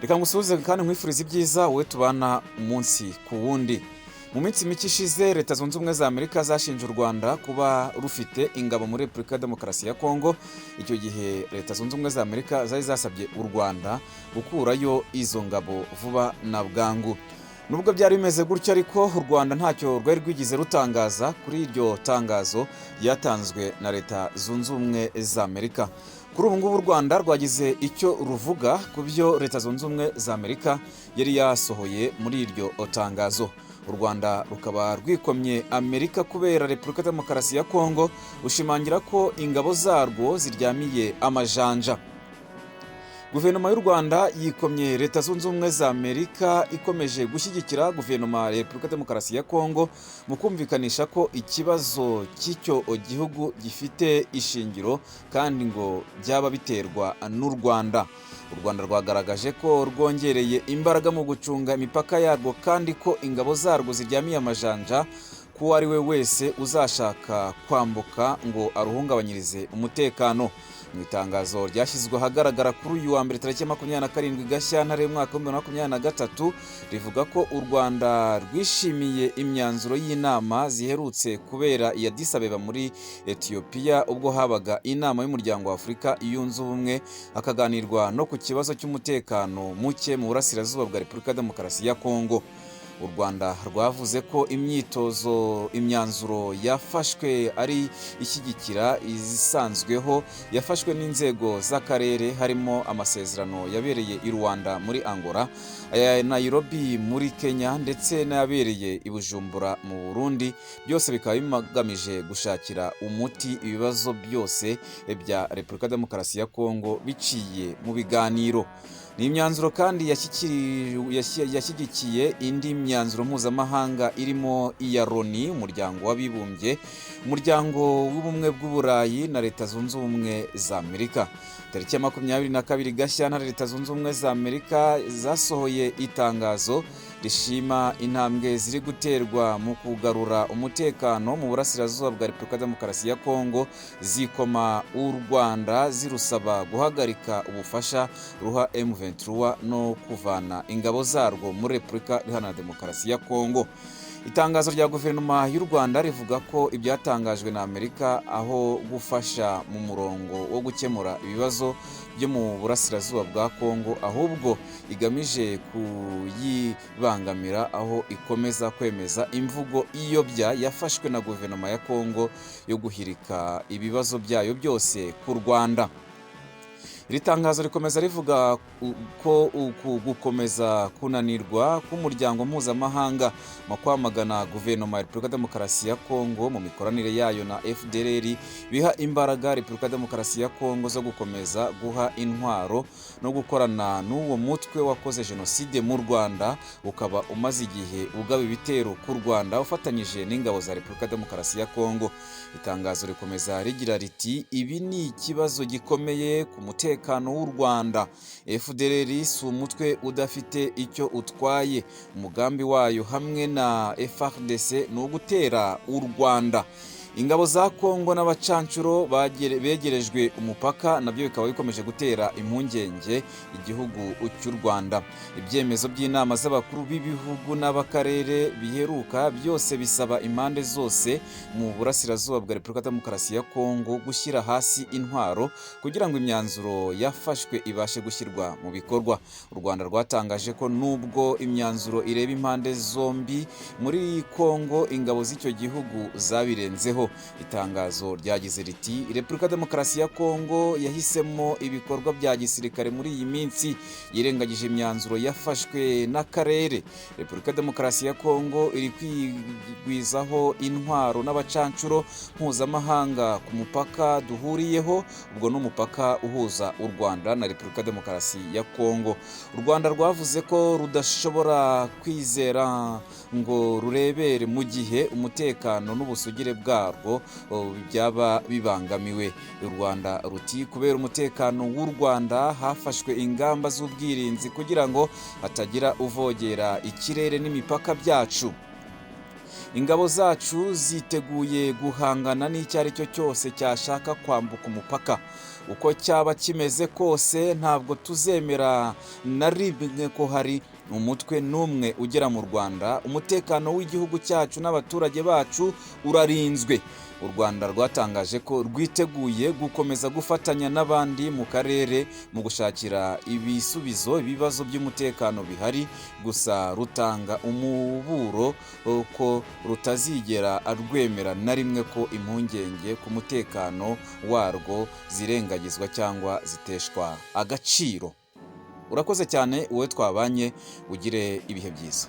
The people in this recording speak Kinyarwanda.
reka ngusuhuze kandi nkwifuriza ibyiza wowe tubana umunsi ku wundi. Mu minsi mike ishize Leta Zunze Ubumwe za Amerika zashinje u Rwanda kuba rufite ingabo muri Repubulika ya Demokarasi ya Kongo. Icyo gihe Leta Zunze Ubumwe za Amerika zari zasabye u Rwanda gukurayo izo ngabo vuba na bwangu. Nubwo byari bimeze gutyo ariko u Rwanda ntacyo rwari rwigize rutangaza kuri iryo tangazo ryatanzwe na Leta Zunze Ubumwe za Amerika. Kuri ubu ngubu u Rwanda rwagize icyo ruvuga ku byo Leta Zunze Ubumwe za Amerika yari yasohoye muri iryo tangazo. U Rwanda rukaba rwikomye Amerika kubera Repubulika ya Demokarasi ya Kongo rushimangira ko ingabo zarwo ziryamiye amajanja. Guverinoma y'u Rwanda yikomye Leta Zunze Ubumwe za Amerika ikomeje gushyigikira guverinoma ya Repubulika ya Demokarasi ya Kongo mu kumvikanisha ko ikibazo cy'icyo gihugu gifite ishingiro kandi ngo byaba biterwa n'u Rwanda. U Rwanda rwagaragaje ko rwongereye imbaraga mu gucunga imipaka yarwo kandi ko ingabo zarwo ziryamiye amajanja ko ari we wese uzashaka kwambuka ngo aruhungabanyirize umutekano. Mu itangazo ryashyizwe ahagaragara kuri uyu wa mbere tariki 27 Gashyantare y'umwaka wa 2023 rivuga ko u Rwanda rwishimiye imyanzuro y'inama ziherutse kubera i Addis Abeba muri Ethiopia ubwo habaga inama y'umuryango wa Afurika yunze ubumwe hakaganirwa no ku kibazo cy'umutekano muke mu burasirazuba bwa Repubulika ya Demokarasi ya Kongo. U Rwanda rwavuze ko imyanzuro yafashwe ari ishyigikira izisanzweho yafashwe n'inzego z'akarere harimo amasezerano yabereye i Rwanda muri Angola, aya Nairobi muri Kenya ndetse n'ayabereye i Bujumbura mu Burundi, byose bikaba bigamije gushakira umuti ibibazo byose bya Repubulika ya Demokarasi ya Kongo biciye mu biganiro. Ni imyanzuro kandi yashyigikiye indi myanzuro mpuzamahanga irimo iya Loni, umuryango w'abibumbye, umuryango w'ubumwe bw'Uburayi na Leta Zunze Ubumwe za Amerika. Tariki ya 22 Gashyantare Leta Zunze Ubumwe za Amerika zasohoye itangazo rishima intambwe ziri guterwa mu kugarura umutekano mu burasirazuba bwa Repubulika ya Demokarasi ya Kongo, zikoma u Rwanda zirusaba guhagarika ubufasha ruha M23 no kuvana ingabo zarwo muri Repubulika Iharanira Demokarasi ya Kongo. Itangazo rya guverinoma y'u Rwanda rivuga ko ibyatangajwe na Amerika aho gufasha mu murongo wo gukemura ibibazo byo mu burasirazuba bwa Kongo ahubwo igamije kuyibangamira aho ikomeza kwemeza imvugo iyobya yafashwe na guverinoma ya Kongo yo guhirika ibibazo byayo byose ku Rwanda. Iri tangazo rikomeza rivuga ko gukomeza kunanirwa k'umuryango mpuzamahanga mu kwamagana guverinoma ya Repubulika ya Demokarasi ya Kongo mu mikoranire yayo na FDLR biha imbaraga Repubulika ya Demokarasi ya Kongo zo gukomeza guha intwaro no gukorana n'uwo mutwe wakoze jenoside mu Rwanda ukaba umaze igihe ugaba ibitero ku Rwanda ufatanyije n'ingabo za Repubulika ya Demokarasi ya Kongo. Itangazo rikomeza rigira riti ibi ni ikibazo gikomeye ku mutekano w'u Rwanda. FDLR si umutwe udafite icyo utwaye, umugambi wayo hamwe na FARDC ni ugutera u Rwanda. Ingabo za Kongo n'abacancuro begerejwe umupaka nabyo bikaba bikomeje gutera impungenge igihugu cy'u Rwanda. Ibyemezo by'inama z'abakuru b'ibihugu n'abakarere biheruka byose bisaba impande zose mu burasirazuba bwa Repubulika ya Demokarasi ya Kongo gushyira hasi intwaro kugira ngo imyanzuro yafashwe ibashe gushyirwa mu bikorwa. U Rwanda rwatangaje ko nubwo imyanzuro ireba impande zombi muri Kongo ingabo z'icyo gihugu zabirenzeho. Itangazo ryagize riti Repubulika ya Demokarasi ya Kongo yahisemo ibikorwa bya gisirikare muri iyi minsi yirengagije imyanzuro yafashwe n'akarere. Repubulika ya Demokarasi ya Kongo iri kwigwizaho intwaro n'abacancuro mpuzamahanga ku mupaka duhuriyeho, ubwo n'umupaka uhuza u Rwanda na Repubulika ya Demokarasi ya Kongo. U Rwanda rwavuze ko rudashobora kwizera ngo rurebere mu gihe umutekano n'ubusugire bwarwo byaba bibangamiwe. U Rwanda ruti kubera umutekano w'u Rwanda hafashwe ingamba z'ubwirinzi kugira ngo hatagira uvogera ikirere n'imipaka byacu. ingabo zacu ziteguye guhangana n'icyo ari cyo cyose cyashaka kwambuka umupaka. Uko cyaba kimeze kose ntabwo tuzemera na rimwe ko hari umutwe n'umwe ugera mu Rwanda. Umutekano w'igihugu cyacu n'abaturage bacu urarinzwe. U Rwanda rwatangaje ko rwiteguye gukomeza gufatanya n'abandi mu karere mu gushakira ibisubizo ibibazo by'umutekano bihari, gusa rutanga umuburo ko rutazigera rwemera na rimwe ko impungenge ku mutekano warwo zirengagizwa cyangwa ziteshwa agaciro. Urakoze cyane wowe twabanye, ugire ibihe byiza.